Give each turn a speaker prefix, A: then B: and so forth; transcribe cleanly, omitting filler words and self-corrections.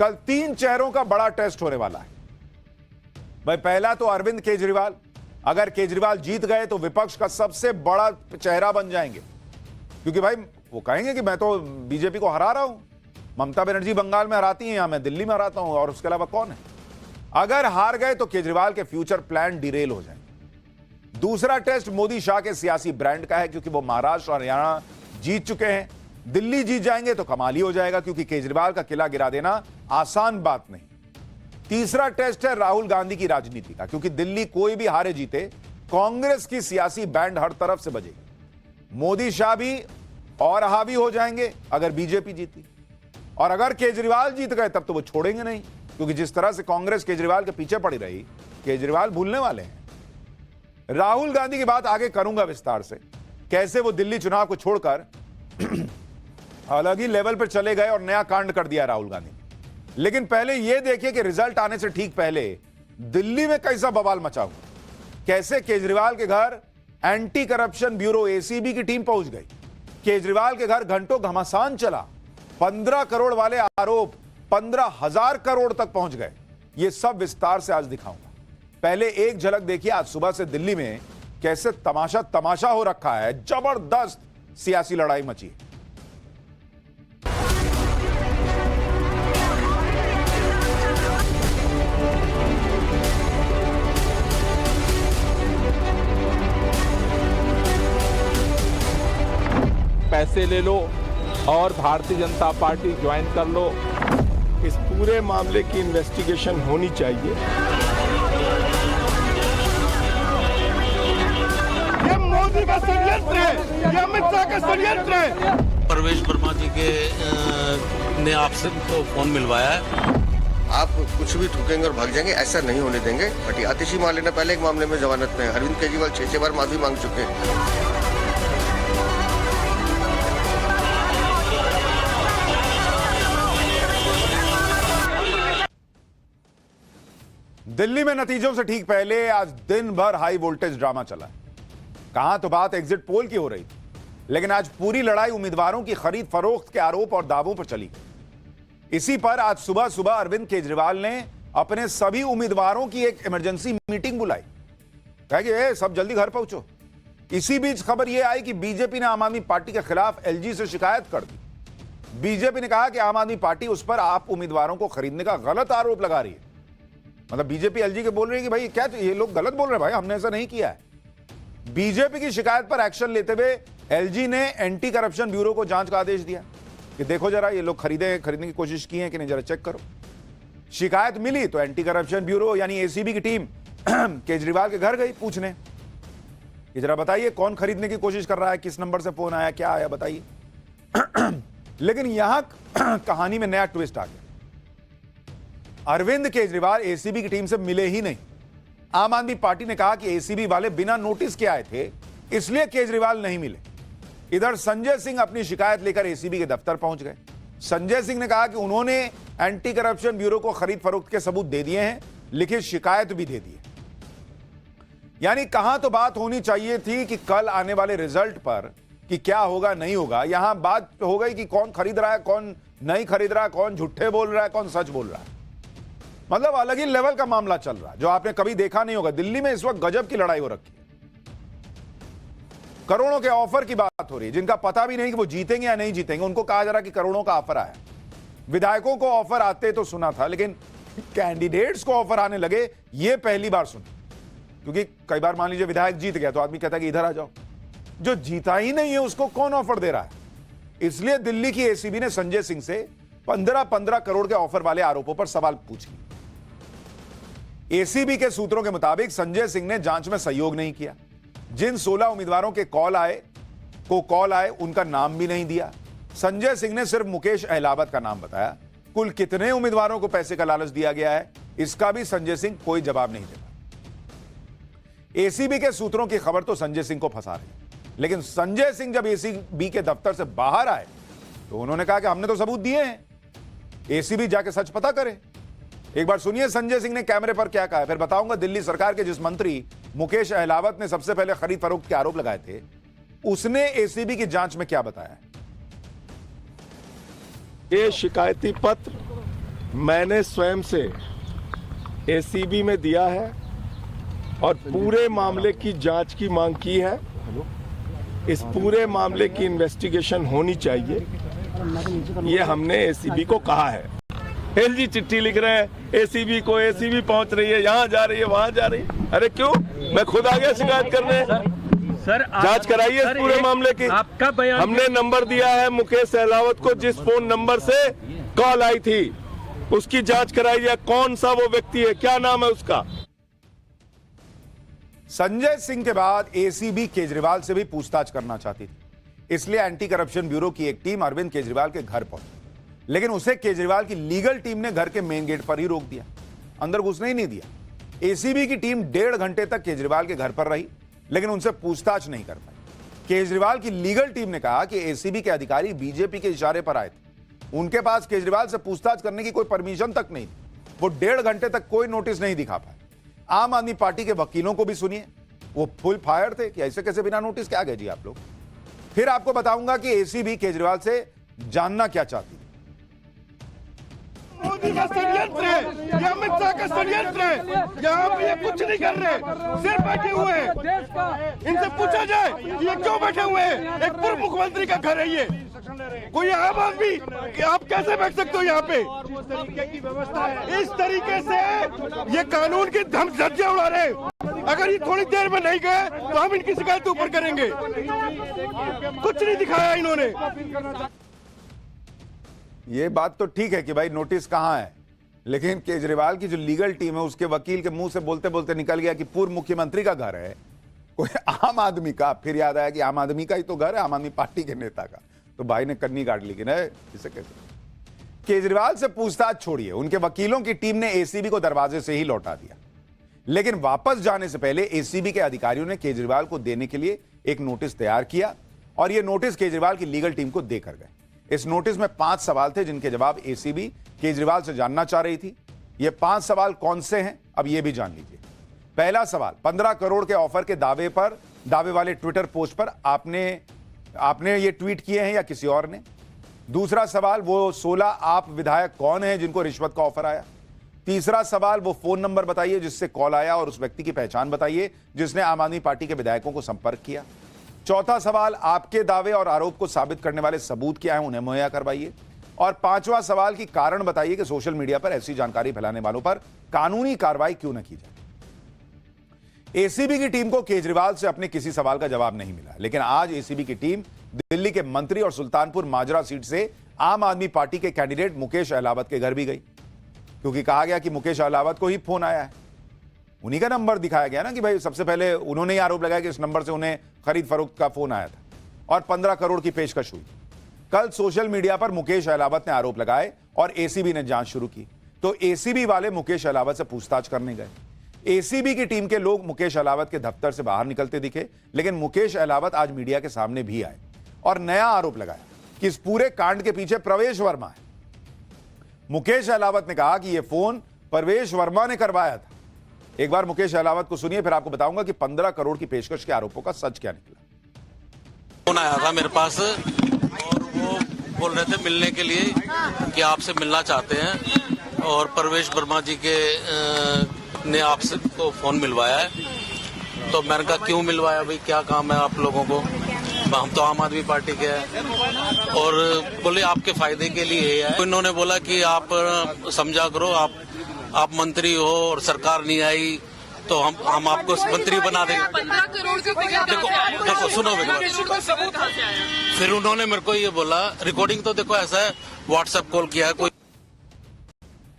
A: कल 3 चेहरों का बड़ा टेस्ट होने वाला है भाई। पहला तो अरविंद केजरीवाल, अगर केजरीवाल जीत गए तो विपक्ष का सबसे बड़ा चेहरा बन जाएंगे, क्योंकि भाई वो कहेंगे कि मैं तो बीजेपी को हरा रहा हूं, ममता बनर्जी बंगाल में हराती हैं, यहां मैं दिल्ली में हराता हूं, और उसके अलावा कौन है। अगर हार गए तो केजरीवाल के फ्यूचर प्लान डिरेल हो जाएंगे। दूसरा टेस्ट मोदी शाह के सियासी ब्रांड का है, क्योंकि वो महाराष्ट्र और हरियाणा जीत चुके हैं। दिल्ली जीत जाएंगे तो कमाल ही हो जाएगा, क्योंकि केजरीवाल का किला गिरा देना आसान बात नहीं। तीसरा टेस्ट है राहुल गांधी की राजनीति का, क्योंकि दिल्ली कोई भी हारे जीते कांग्रेस की सियासी बैंड हर तरफ से बजेगी। मोदी शाह भी और हावी हो जाएंगे अगर बीजेपी जीती, और अगर केजरीवाल जीत गए तब तो वो छोड़ेंगे नहीं, क्योंकि जिस तरह से कांग्रेस केजरीवाल के पीछे पड़ी रही, केजरीवाल भूलने वाले हैं। राहुल गांधी की बात आगे करूंगा विस्तार से, कैसे वो दिल्ली चुनाव को छोड़कर अलग ही लेवल पर चले गए और नया कांड कर दिया राहुल गांधी। लेकिन पहले यह देखिए कि रिजल्ट आने से ठीक पहले दिल्ली में कैसा बवाल मचा हुआ। कैसे केजरीवाल के घर एंटी करप्शन ब्यूरो एसीबी की टीम पहुंच गई। केजरीवाल के घर घंटों घमासान चला। 15 करोड़ वाले आरोप 15,000 करोड़ तक पहुंच गए। यह सब विस्तार से आज दिखाऊंगा। पहले एक झलक देखिए आज सुबह से दिल्ली में कैसे तमाशा हो रखा है। जबरदस्त सियासी लड़ाई मची है।
B: पैसे ले लो और भारतीय जनता पार्टी ज्वाइन कर लो।
C: इस पूरे मामले की इन्वेस्टिगेशन होनी चाहिए।
D: ये मोदी का षड्यंत्र है, ये अमित शाह का षड्यंत्र है।
E: परवेश वर्मा जी के ने आपसे तो फोन मिलवाया है।
F: आप कुछ भी ठोकेंगे और भाग जाएंगे, ऐसा नहीं होने देंगे। बट आतिशी मान लेना, पहले एक मामले में जमानत में अरविंद केजरीवाल 6 बार माफी मांग चुके हैं।
A: दिल्ली में नतीजों से ठीक पहले आज दिन भर हाई वोल्टेज ड्रामा चला। कहां तो बात एग्जिट पोल की हो रही थी, लेकिन आज पूरी लड़ाई उम्मीदवारों की खरीद फरोख्त के आरोप और दावों पर चली। इसी पर आज सुबह सुबह अरविंद केजरीवाल ने अपने सभी उम्मीदवारों की एक इमरजेंसी मीटिंग बुलाई। कहा कि सब जल्दी घर पहुंचो। इसी बीच खबर यह आई कि बीजेपी ने आम आदमी पार्टी के खिलाफ एलजी से शिकायत कर दी। बीजेपी ने कहा कि आम आदमी पार्टी उस पर आप उम्मीदवारों को खरीदने का गलत आरोप लगा रही है। मतलब बीजेपी एलजी के बोल रही है कि भाई क्या ये लोग गलत बोल रहे हैं, भाई हमने ऐसा नहीं किया है। बीजेपी की शिकायत पर एक्शन लेते हुए एलजी ने एंटी करप्शन ब्यूरो को जांच का आदेश दिया कि देखो जरा ये लोग खरीदने की कोशिश की है कि नहीं, जरा चेक करो। शिकायत मिली तो एंटी करप्शन ब्यूरो यानी एसीबी की टीम केजरीवाल के घर गई पूछने कि जरा बताइए कौन खरीदने की कोशिश कर रहा है, किस नंबर से फोन आया, क्या आया बताइए। लेकिन यहां कहानी में नया ट्विस्ट आ गया। अरविंद केजरीवाल एसीबी की टीम से मिले ही नहीं। आम आदमी पार्टी ने कहा कि एसीबी वाले बिना नोटिस के आए थे, इसलिए केजरीवाल नहीं मिले। इधर संजय सिंह अपनी शिकायत लेकर एसीबी के दफ्तर पहुंच गए। संजय सिंह ने कहा कि उन्होंने एंटी करप्शन ब्यूरो को खरीद फरोख्त के सबूत दे दिए हैं, लिखित शिकायत भी दे दी है। यानी कहां तो बात होनी चाहिए थी कि कल आने वाले रिजल्ट पर कि क्या होगा नहीं होगा, यहां बात हो गई कि कौन खरीद रहा है, कौन नहीं खरीद रहा है, कौन झूठे बोल रहा है, कौन सच बोल रहा है। मतलब अलग ही लेवल का मामला चल रहा है जो आपने कभी देखा नहीं होगा। दिल्ली में इस वक्त गजब की लड़ाई हो रखी है। करोड़ों के ऑफर की बात हो रही है, जिनका पता भी नहीं कि वो जीतेंगे या नहीं जीतेंगे। उनको कहा जा रहा कि करोड़ों का ऑफर आया। विधायकों को ऑफर आते तो सुना था, लेकिन कैंडिडेट्स को ऑफर आने लगे ये पहली बार सुना। क्योंकि कई बार मान लीजिए विधायक जीत गया तो आदमी कहता है कि इधर आ जाओ, जो जीता ही नहीं है उसको कौन ऑफर दे रहा है। इसलिए दिल्ली की एसीबी ने संजय सिंह से 15-15 करोड़ के ऑफर वाले आरोपों पर सवाल पूछे। एसीबी के सूत्रों के मुताबिक संजय सिंह ने जांच में सहयोग नहीं किया। जिन 16 उम्मीदवारों के कॉल आए उनका नाम भी नहीं दिया। संजय सिंह ने सिर्फ मुकेश अहलावत का नाम बताया। कुल कितने उम्मीदवारों को पैसे का लालच दिया गया है, इसका भी संजय सिंह कोई जवाब नहीं देता। एसीबी के सूत्रों की खबर तो संजय सिंह को फंसा रही, लेकिन संजय सिंह जब एसीबी के दफ्तर से बाहर आए तो उन्होंने कहा कि हमने तो सबूत दिए हैं, एसीबी जाके सच पता करे। एक बार सुनिए संजय सिंह ने कैमरे पर क्या कहा, फिर बताऊंगा दिल्ली सरकार के जिस मंत्री मुकेश अहलावत ने सबसे पहले खरीद फरोख्त के आरोप लगाए थे, उसने एसीबी की जांच में क्या बताया।
C: ये शिकायती पत्र मैंने स्वयं से एसीबी में दिया है और पूरे मामले की जांच की मांग की है। इस पूरे मामले की इन्वेस्टिगेशन होनी चाहिए, ये हमने एसीबी को कहा है। एलजी चिट्ठी लिख रहे हैं एसीबी को, एसीबी पहुंच रही है, यहाँ जा रही है, वहां जा रही है। अरे क्यों? मैं खुद आ गया शिकायत करने।
G: सर
C: जांच कराइए इस पूरे मामले की।
G: आपका बयान
C: हमने नंबर दिया है मुकेश सहलावत को, जिस फोन नंबर से कॉल आई थी उसकी जांच कराइए। कौन सा वो व्यक्ति है, क्या नाम है उसका?
A: संजय सिंह के बाद एसीबी केजरीवाल से भी पूछताछ करना चाहती थी, इसलिए एंटी करप्शन ब्यूरो की एक टीम अरविंद केजरीवाल के घर पहुंची, लेकिन उसे केजरीवाल की लीगल टीम ने घर के मेन गेट पर ही रोक दिया, अंदर घुसने ही नहीं दिया। एसीबी की टीम 1.5 घंटे तक केजरीवाल के घर पर रही, लेकिन उनसे पूछताछ नहीं कर पाई। केजरीवाल की लीगल टीम ने कहा कि एसीबी के अधिकारी बीजेपी के इशारे पर आए थे, उनके पास केजरीवाल से पूछताछ करने की कोई परमिशन तक नहीं थी। वो 1.5 घंटे तक कोई नोटिस नहीं दिखा पाए। आम आदमी पार्टी के वकीलों को भी सुनिए, वो फुल फायर थे कि ऐसे कैसे बिना नोटिस के आ गए जी आप लोग। फिर आपको बताऊंगा कि एसीबी केजरीवाल से जानना क्या चाहती है।
D: मोदी का षड्यंत्र है, ये अमित शाह का षड्यंत्र है। यहाँ पे ये कुछ नहीं कर रहे, सिर्फ बैठे हुए हैं। इनसे पूछा जाए कि ये क्यों बैठे हुए हैं? एक पूर्व मुख्यमंत्री का घर है ये, कोई आम आदमी कि आप कैसे बैठ सकते हो यहाँ पे? इस तरीके से ये कानून की धज्जियां उड़ा रहे हैं। अगर ये थोड़ी देर में नहीं गए तो हम इनकी शिकायत ऊपर करेंगे। कुछ नहीं दिखाया इन्होंने।
A: ये बात तो ठीक है कि भाई नोटिस कहां है, लेकिन केजरीवाल की जो लीगल टीम है उसके वकील के मुंह से बोलते बोलते निकल गया कि पूर्व मुख्यमंत्री का घर है, कोई आम आदमी का। फिर याद आया कि आम आदमी का ही तो घर है, आम आदमी पार्टी के नेता का। तो भाई ने कन्नी काट ली कि नहीं, इसे कैसे। केजरीवाल से पूछताछ छोड़िए, उनके वकीलों की टीम ने एसीबी को दरवाजे से ही लौटा दिया, लेकिन वापस जाने से पहले एसीबी के अधिकारियों ने केजरीवाल को देने के लिए एक नोटिस तैयार किया और यह नोटिस केजरीवाल की लीगल टीम को देकर गए। इस नोटिस में 5 सवाल थे जिनके जवाब एसीबी केजरीवाल से जानना चाह रही थी। ये 5 सवाल कौन से हैं, अब ये भी जान लीजिए। पहला सवाल, 15 करोड़ के ऑफर के दावे वाले ट्विटर पोस्ट पर आपने ये ट्वीट किए हैं या किसी और ने? दूसरा सवाल, वो 16 आप विधायक कौन हैं जिनको रिश्वत का ऑफर आया? तीसरा सवाल, वो फोन नंबर बताइए जिससे कॉल आया और उस व्यक्ति की पहचान बताइए जिसने आम आदमी पार्टी के विधायकों को संपर्क किया। चौथा सवाल, आपके दावे और आरोप को साबित करने वाले सबूत क्या हैं, उन्हें मुहैया करवाइए। और 5वां सवाल की कारण बताइए कि सोशल मीडिया पर ऐसी जानकारी फैलाने वालों पर कानूनी कार्रवाई क्यों न की जाए। एसीबी की टीम को केजरीवाल से अपने किसी सवाल का जवाब नहीं मिला, लेकिन आज एसीबी की टीम दिल्ली के मंत्री और सुल्तानपुर माजरा सीट से आम आदमी पार्टी के कैंडिडेट मुकेश अहलावत के घर भी गई, क्योंकि कहा गया कि मुकेश अहलावत को ही फोन आया है, उन्हीं का नंबर दिखाया गया ना कि भाई सबसे पहले उन्होंने ही आरोप लगाया कि इस नंबर से उन्हें खरीद फरोख्त का फोन आया था और 15 करोड़ की पेशकश हुई। कल सोशल मीडिया पर मुकेश अहलावत ने आरोप लगाए और एसीबी ने जांच शुरू की, तो एसीबी वाले मुकेश अहलावत से पूछताछ करने गए। एसीबी की टीम के लोग मुकेश अहलावत के दफ्तर से बाहर निकलते दिखे, लेकिन मुकेश अहलावत आज मीडिया के सामने भी आए और नया आरोप लगाया कि इस पूरे कांड के पीछे प्रवेश वर्मा है। मुकेश अहलावत ने कहा कि यह फोन प्रवेश वर्मा ने करवाया था। एक बार मुकेश अहलावत को सुनिए, फिर आपको बताऊंगा कि 15 करोड़ की पेशकश के आरोपों का सच क्या निकला।
E: फोन आया था मेरे पास और वो बोल रहे थे मिलने के लिए कि आपसे मिलना चाहते हैं और प्रवेश वर्मा जी के ने आपसे को फोन मिलवाया है। तो मैंने कहा क्यों मिलवाया भाई, क्या काम है आप लोगों को? हम तो आम आदमी पार्टी के हैं। और बोले आपके फायदे के लिए है। तो इन्होंने बोला कि आप समझा करो, आप मंत्री हो और सरकार नहीं आई तो हम आपको मंत्री बना देंगे।
H: 15 करोड़ का
E: देखो सुनो फिर उन्होंने मेरे को ये बोला, रिकॉर्डिंग तो देखो ऐसा है, व्हाट्सएप कॉल किया है कोई